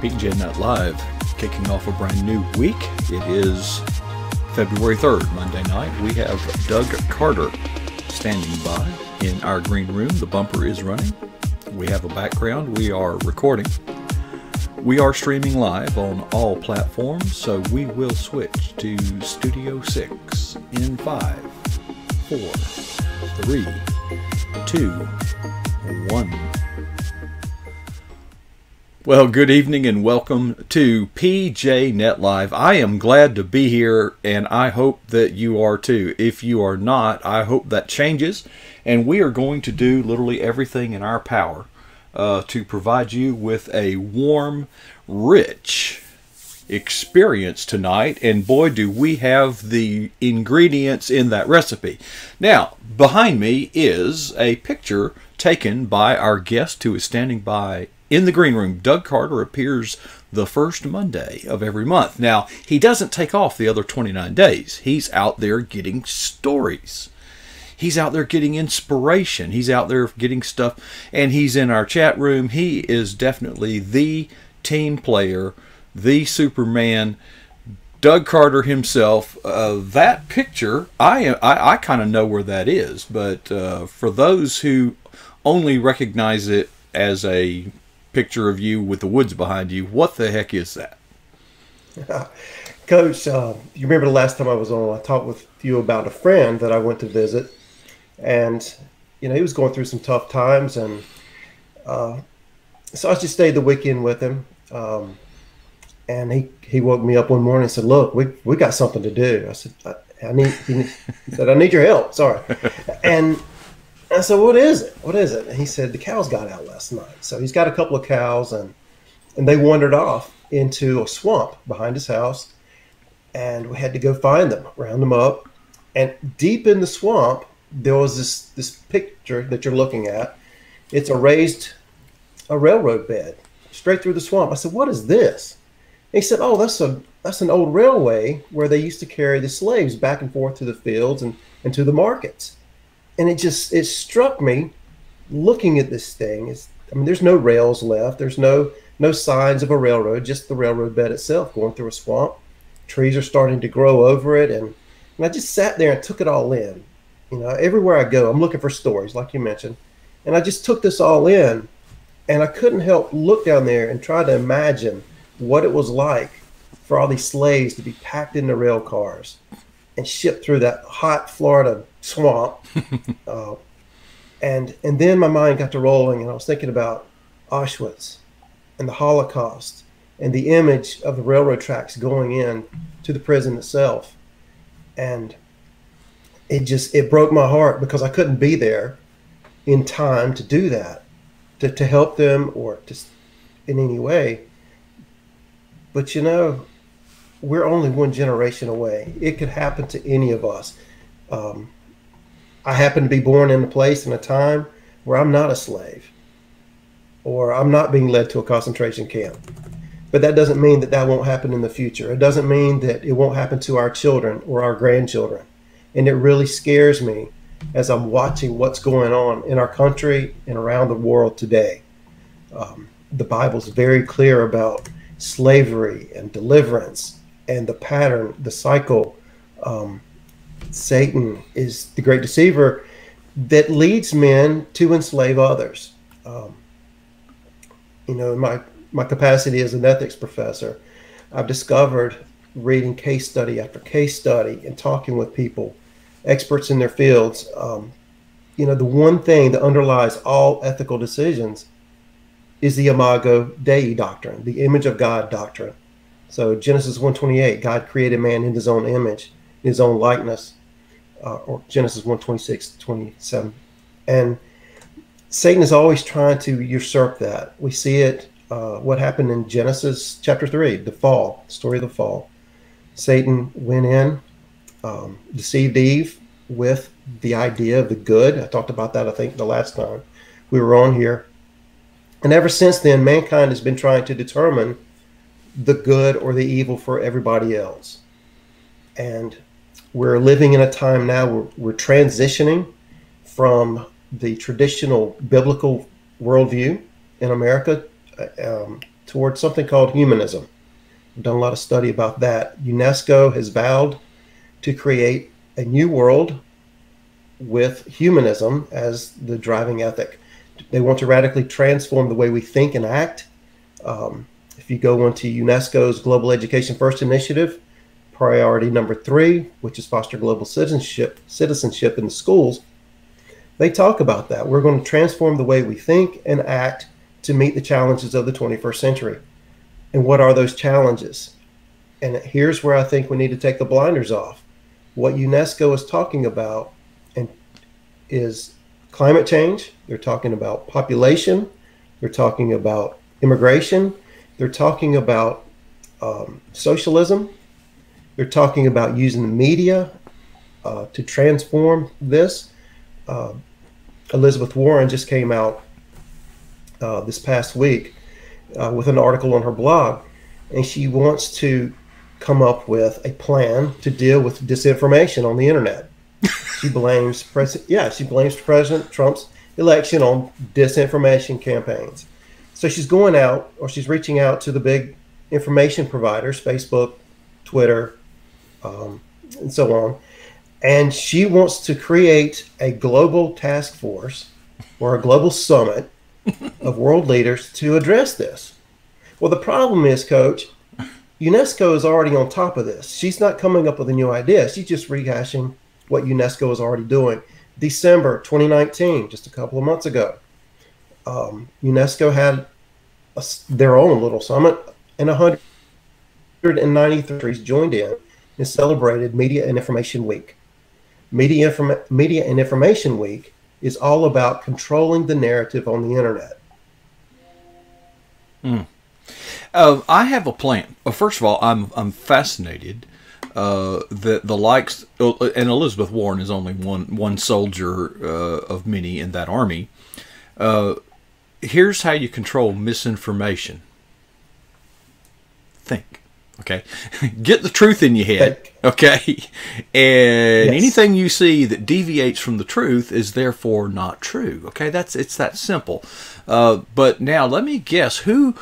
PJNET Live, kicking off a brand new week. It is February 3rd, Monday night. We have Doug Carter standing by in our green room. The bumper is running. We have a background. We are recording. We are streaming live on all platforms, so we will switch to Studio 6 in 5, 4, 3, 2, 1. Well, good evening and welcome to PJNET Live. I am glad to be here, and I hope that you are too. If you are not, I hope that changes, and we are going to do literally everything in our power to provide you with a warm, rich experience tonight, and boy, do we have the ingredients in that recipe. Now, behind me is a picture taken by our guest who is standing by in the green room. Doug Carter appears the first Monday of every month. Now, he doesn't take off the other 29 days. He's out there getting stories. He's out there getting inspiration. He's out there getting stuff, and he's in our chat room. He is definitely the team player, the Superman, Doug Carter himself. That picture, I kind of know where that is, but for those who only recognize it as a picture of you with the woods behind you, what the heck is that? Coach, you remember the last time I was on, I talked with you about a friend that I went to visit, and he was going through some tough times, and so I just stayed the weekend with him, and he woke me up one morning and said, "Look, we got something to do." I said, he said, "I need your help." Sorry. And I said, "What is it? What is it?" And he said, "The cows got out last night." So he's got a couple of cows, and they wandered off into a swamp behind his house, and we had to go find them, round them up. And deep in the swamp, there was this picture that you're looking at. It's a railroad bed straight through the swamp. I said, "What is this?" And he said, "Oh, that's an old railway where they used to carry the slaves back and forth to the fields and to the markets." And it struck me looking at this thing. There's no rails left. There's no signs of a railroad, just the railroad bed itself going through a swamp. Trees are starting to grow over it. And I just sat there and took it all in. Everywhere I go, I'm looking for stories, like you mentioned. And I just took this all in. And I couldn't help look down there and try to imagine what it was like for all these slaves to be packed into rail cars and shipped through that hot Florida swamp. And then my mind got to rolling, and I was thinking about Auschwitz and the Holocaust and the image of the railroad tracks going in to the prison itself. And it broke my heart because I couldn't be there in time to do that, to help them or just in any way. But we're only one generation away. It could happen to any of us. I happen to be born in a place and a time where I'm not a slave, or I'm not being led to a concentration camp. But that doesn't mean that won't happen in the future. It doesn't mean that it won't happen to our children or our grandchildren. And it really scares me as I'm watching what's going on in our country and around the world today. The Bible's very clear about slavery and deliverance and the pattern, the cycle. Satan is the great deceiver that leads men to enslave others. In my capacity as an ethics professor, I've discovered, reading case study after case study and talking with people, experts in their fields, the one thing that underlies all ethical decisions is the imago Dei doctrine, the image of God doctrine. So Genesis 1:28, God created man in his own image, in his own likeness, or Genesis 1:26-27. And Satan is always trying to usurp that. We see it, what happened in Genesis chapter 3, the fall, story of the fall. Satan went in, deceived Eve with the idea of the good. I talked about that, I think, the last time we were on here. And ever since then, mankind has been trying to determine the good or the evil for everybody else. And we're living in a time now where we're transitioning from the traditional biblical worldview in America towards something called humanism. I've done a lot of study about that. UNESCO has vowed to create a new world with humanism as the driving ethic. They want to radically transform the way we think and act. If you go into UNESCO's Global Education First Initiative, priority number 3, which is foster global citizenship in the schools, they talk about that. We're going to transform the way we think and act to meet the challenges of the 21st century. And what are those challenges? And here's where I think we need to take the blinders off. What UNESCO is talking about is climate change. They're talking about population. They're talking about immigration. They're talking about socialism. They're talking about using the media to transform this. Elizabeth Warren just came out this past week with an article on her blog, and she wants to come up with a plan to deal with disinformation on the internet. She blames President Trump's election on disinformation campaigns. So she's going out, or she's reaching out to the big information providers, Facebook, Twitter, and so on. And she wants to create a global task force or a global summit of world leaders to address this. Well, the problem is, Coach, UNESCO is already on top of this. She's not coming up with a new idea. She's just rehashing what UNESCO is already doing. December 2019, just a couple of months ago, UNESCO had their own little summit, and 190 countries joined in and celebrated Media and Information Week. Media and Information Week is all about controlling the narrative on the internet. I have a plan. First of all, I'm fascinated that the likes, and Elizabeth Warren is only one soldier of many in that army. Here's how you control misinformation. Think. Okay, get the truth in your head. Okay, and anything you see that deviates from the truth is therefore not true. Okay, it's that simple. But now let me guess, who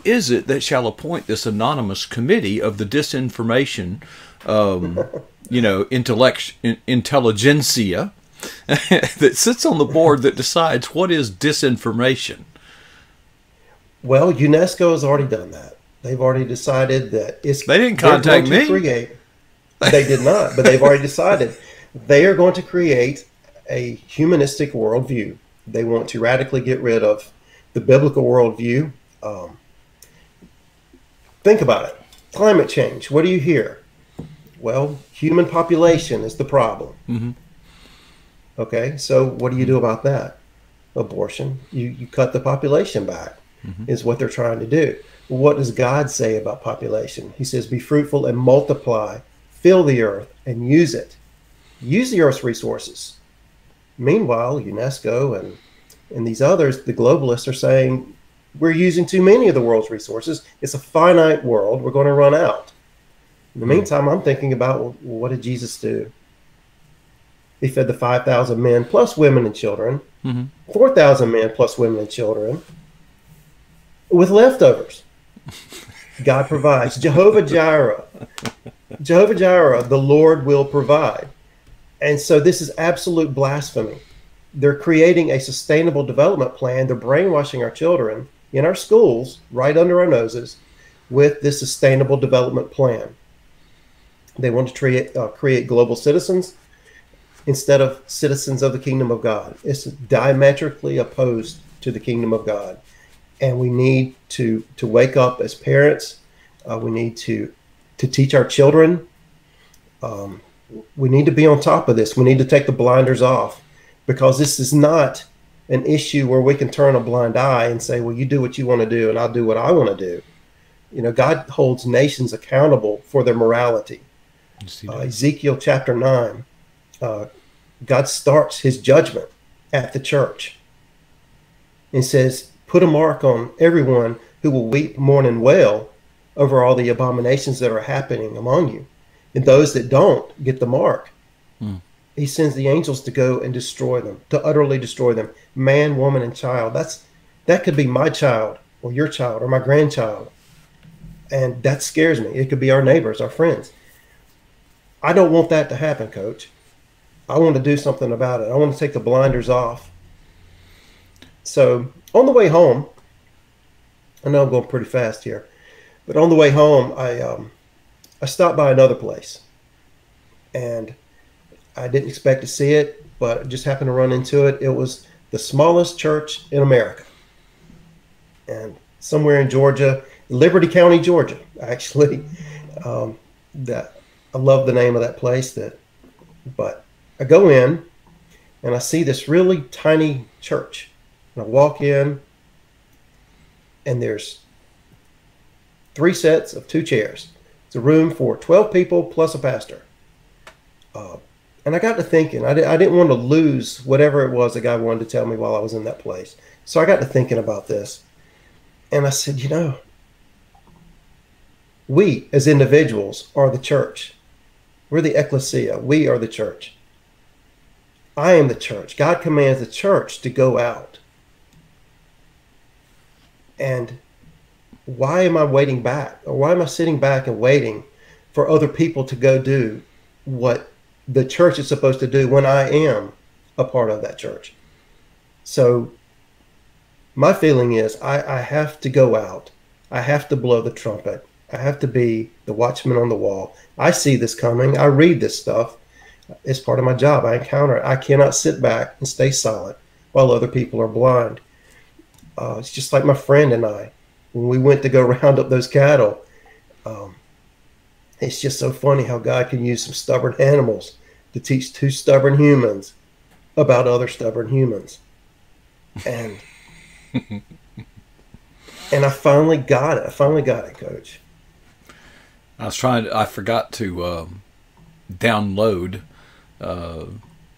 is it that shall appoint this anonymous committee of the disinformation, intelligentsia that sits on the board that decides what is disinformation? Well, UNESCO has already done that. They've already decided that they didn't contact me. They did not, but they've already decided they are going to create a humanistic worldview. They want to radically get rid of the biblical worldview. Think about it. Climate change. What do you hear? Well, human population is the problem. Mm-hmm. Okay, so what do you do about that? Abortion. You cut the population back, is what they're trying to do. What does God say about population? He says, be fruitful and multiply, fill the earth and use it. Use the earth's resources. Meanwhile, UNESCO and these others, the globalists, are saying, we're using too many of the world's resources. It's a finite world. We're going to run out. In the meantime, I'm thinking about, well, what did Jesus do? He fed the 5,000 men plus women and children, 4,000 men plus women and children with leftovers. God provides. Jehovah Jireh. Jehovah Jireh, the Lord will provide. And so this is absolute blasphemy. They're creating a sustainable development plan. They're brainwashing our children in our schools, right under our noses, with this sustainable development plan. They want to create global citizens instead of citizens of the kingdom of God. It's diametrically opposed to the kingdom of God. And we need to wake up as parents. We need to teach our children. We need to be on top of this. We need to take the blinders off, because this is not an issue where we can turn a blind eye and say, well, you do what you want to do and I'll do what I want to do. God holds nations accountable for their morality. Ezekiel chapter 9, God starts his judgment at the church and says, put a mark on everyone who will weep, mourn, and wail over all the abominations that are happening among you. And those that don't get the mark, he sends the angels to go and destroy them, to utterly destroy them. Man, woman, and child. That could be my child or your child or my grandchild. And that scares me. It could be our neighbors, our friends. I don't want that to happen, Coach. I want to do something about it. I want to take the blinders off. So on the way home, I know I'm going pretty fast here, but on the way home, I stopped by another place, and I didn't expect to see it, but I just happened to run into it. It was the smallest church in America, and somewhere in Georgia, Liberty County, Georgia, actually. That I love the name of that place. But I go in and I see this really tiny church. And I walk in, and there's 3 sets of 2 chairs. It's a room for 12 people plus a pastor. And I got to thinking, I didn't want to lose whatever it was the guy wanted to tell me while I was in that place. So I got to thinking about this. And I said, we as individuals are the church. We're the ecclesia. We are the church. I am the church. God commands the church to go out. And why am I waiting back? Or why am I sitting back and waiting for other people to go do what the church is supposed to do when I am a part of that church? So my feeling is I have to go out. I have to blow the trumpet. I have to be the watchman on the wall. I see this coming. I read this stuff. It's part of my job. I encounter it. I cannot sit back and stay silent while other people are blind. It's just like my friend and I, when we went to go round up those cattle. It's just so funny how God can use some stubborn animals to teach 2 stubborn humans about other stubborn humans. And I finally got it. Coach. I forgot to download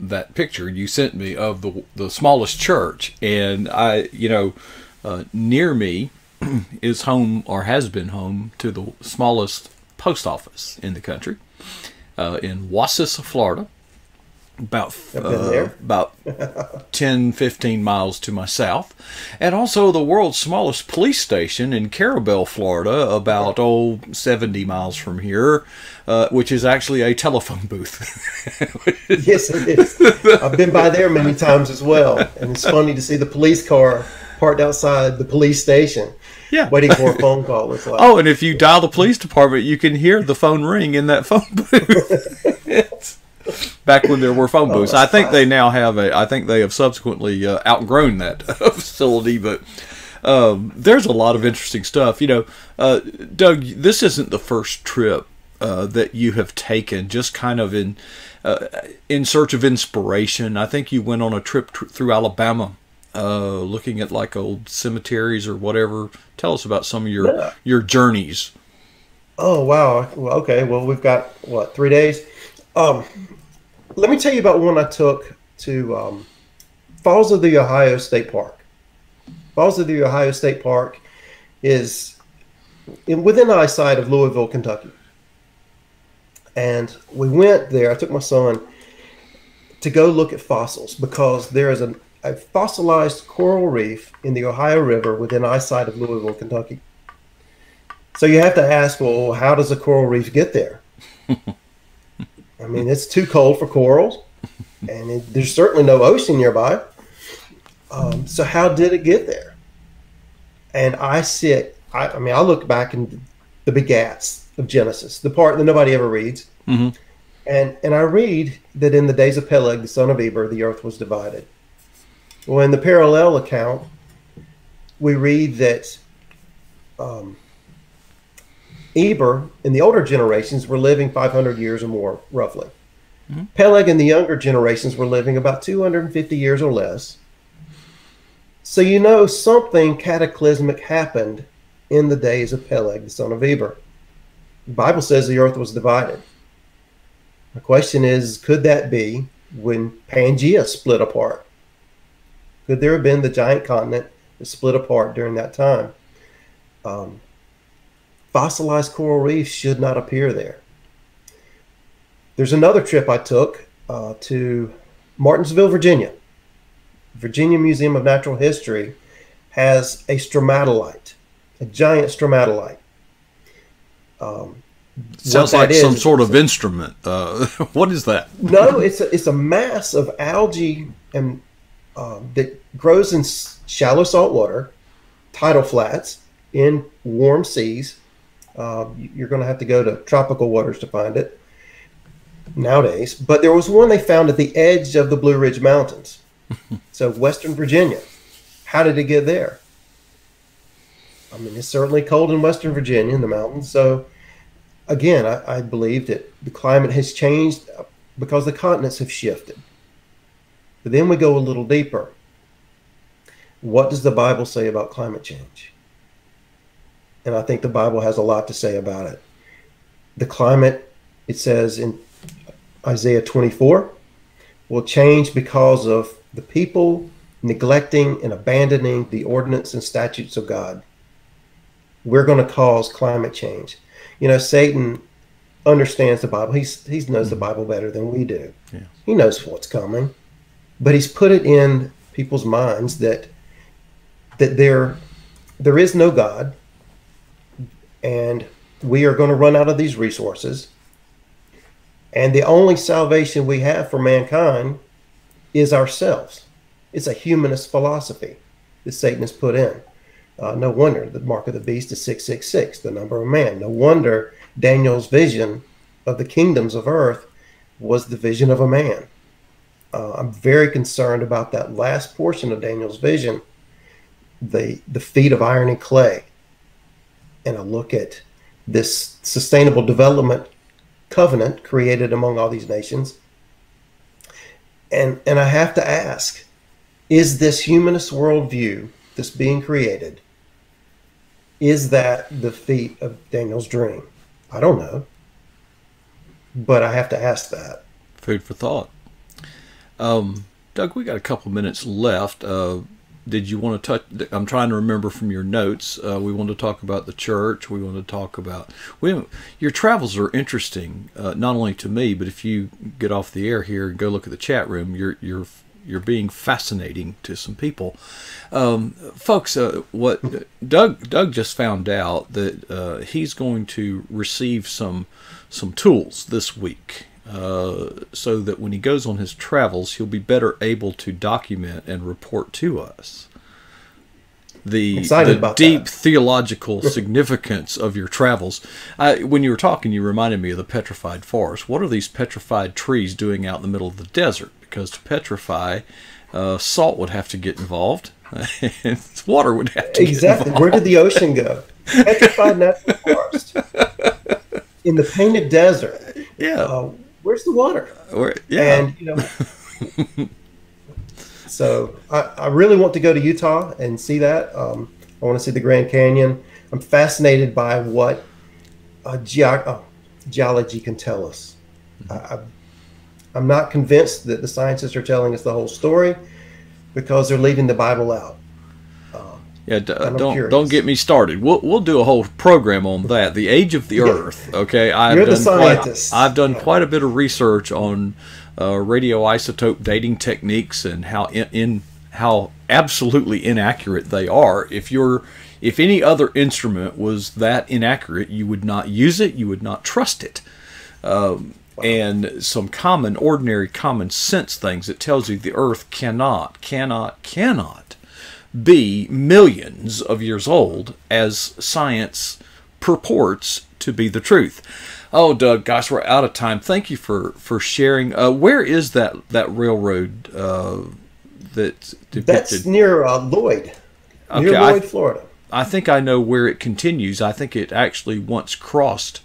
that picture you sent me of the smallest church, and near me is home, or has been home, to the smallest post office in the country, in Wassisa, Florida, about 10-15 miles to my south, and also the world's smallest police station in Carabel, Florida, about 70 miles from here, which is actually a telephone booth. Yes, it is. I've been by there many times as well, and it's funny to see the police car parked outside the police station. Yeah, waiting for a phone call. It's like, oh, and if you dial the police department, you can hear the phone ring in that phone booth. Back when there were phone booths, I think they now have I think they have subsequently outgrown that facility. But there's a lot of interesting stuff. Doug, this isn't the first trip that you have taken, just kind of in search of inspiration. I think you went on a trip through Alabama, looking at like old cemeteries or whatever. Tell us about some of your journeys. Oh wow! Well, okay. Well, we've got 3 days. Let me tell you about one I took to Falls of the Ohio State Park. Falls of the Ohio State Park is within eyesight of Louisville, Kentucky. And we went there. I took my son to go look at fossils because there is a fossilized coral reef in the Ohio River within eyesight of Louisville, Kentucky. So you have to ask, well, how does a coral reef get there? I mean, it's too cold for corals, and there's certainly no ocean nearby. So how did it get there? And I look back in the begats of Genesis, the part that nobody ever reads. Mm-hmm. And I read that in the days of Peleg, the son of Eber, the earth was divided. Well, in the parallel account, we read that Eber, in the older generations, were living 500 years or more, roughly. Mm-hmm. Peleg and the younger generations were living about 250 years or less. So something cataclysmic happened in the days of Peleg, the son of Eber. The Bible says the earth was divided. The question is, could that be when Pangea split apart? Could there have been the giant continent that split apart during that time? Fossilized coral reefs should not appear there. There's another trip I took to Martinsville, Virginia. Virginia Museum of Natural History has a stromatolite, a giant stromatolite. Sounds like some sort of instrument. What is that? No, it's a mass of algae and that grows in shallow salt water, tidal flats, in warm seas. You're going to have to go to tropical waters to find it nowadays. But there was one they found at the edge of the Blue Ridge Mountains. So Western Virginia. How did it get there? I mean, it's certainly cold in Western Virginia in the mountains. So again, I believe that the climate has changed because the continents have shifted. But then we go a little deeper. What does the Bible say about climate change? And I think the Bible has a lot to say about it. The climate, it says in Isaiah 24, will change because of the people neglecting and abandoning the ordinance and statutes of God. We're going to cause climate change. You know, Satan understands the Bible. He knows the Bible better than we do. Yeah. He knows what's coming. But he's put it in people's minds that there is no God, and we are going to run out of these resources. And the only salvation we have for mankind is ourselves. It's a humanist philosophy that Satan has put in. No wonder the mark of the beast is 666, the number of man. No wonder Daniel's vision of the kingdoms of earth was the vision of a man. I'm very concerned about that last portion of Daniel's vision, the feet of iron and clay. And I look at this sustainable development covenant created among all these nations. And I have to ask, is this humanist worldview that's being created, is that the feat of Daniel's dream? I don't know. But I have to ask that. Food for thought. Doug, we got a couple minutes left. Did you want to touch? I'm trying to remember from your notes. We want to talk about the church. We want to talk about. Your travels are interesting, not only to me, but if you get off the air here and go look at the chat room, you're being fascinating to some people, folks. What Doug just found out that he's going to receive some tools this week. So that when he goes on his travels, he'll be better able to document and report to us the deep theological significance of your travels. When you were talking, you reminded me of the petrified forest. What are these petrified trees doing out in the middle of the desert? Because to petrify, salt would have to get involved, and water would have to get involved. Where did the ocean go? Petrified natural forest in the painted desert. Yeah. Where's the water? Yeah. And so I really want to go to Utah and see that. I want to see the Grand Canyon. I'm fascinated by what geology can tell us. I'm not convinced that the scientists are telling us the whole story because they're leaving the Bible out. Yeah, don't get me started. We'll do a whole program on that. The age of the Earth. Okay, You're the scientist. I've done quite a bit of research on radioisotope dating techniques and how absolutely inaccurate they are. If any other instrument was that inaccurate, you would not use it. You would not trust it. And some ordinary common sense things. It tells you the Earth cannot be millions of years old, as science purports to be the truth. Oh, Doug, gosh, we're out of time. Thank you for sharing. Where is that railroad that's depicted? That's near Lloyd, Lloyd, Florida. I think I know where it continues. I think it actually once crossed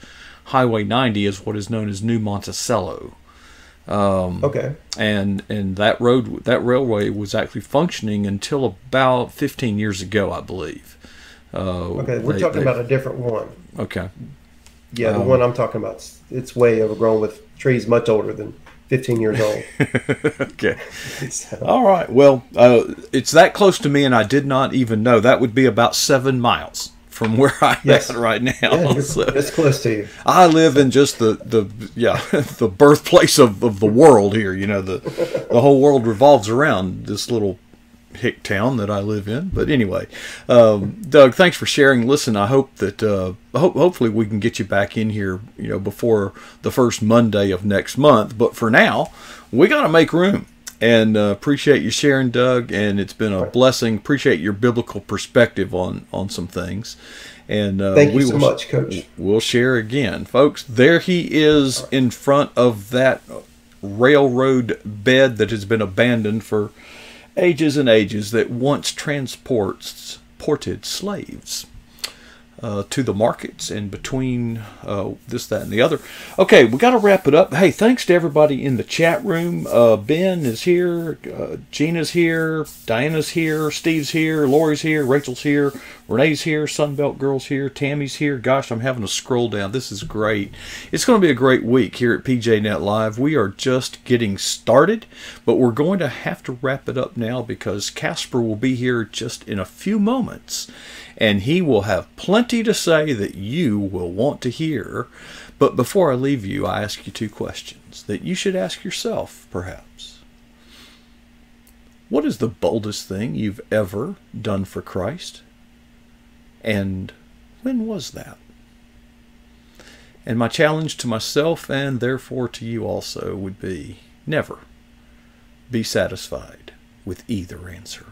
Highway 90 as what is known as New Monticello. Okay. And that railway was actually functioning until about 15 years ago, I believe. Okay, we're talking about a different one. Okay. Yeah, the one I'm talking about, it's way overgrown with trees much older than 15 years old. Okay. All right. Well, it's that close to me, and I did not even know. That would be about 7 miles from where I'm at right now. Yeah, it's close to you. I live in just the birthplace of the world here. You know, the whole world revolves around this little hick town that I live in. But anyway, Doug, thanks for sharing. Listen, I hope that hopefully we can get you back in here, before the first Monday of next month. But for now, we got to make room. And appreciate you sharing, Doug. And it's been a blessing. Appreciate your biblical perspective on some things. And thank you so much, Coach. We'll share again, folks. There he is in front of that railroad bed that has been abandoned for ages and ages, that once transported slaves to the markets and between this, that, and the other. Okay, we got to wrap it up. Hey, thanks to everybody in the chat room. Ben is here, Gina's here, Diana's here, Steve's here, Lori's here, Rachel's here, Renee's here, Sunbelt Girl's here, Tammy's here. Gosh, I'm having to scroll down. This is great. It's going to be a great week here at PJNet Live. We are just getting started, but we're going to have to wrap it up now because Casper will be here just in a few moments. And he will have plenty to say that you will want to hear. But before I leave you, I ask you two questions that you should ask yourself, perhaps. What is the boldest thing you've ever done for Christ? And when was that? And my challenge to myself, and therefore to you also, would be never be satisfied with either answer.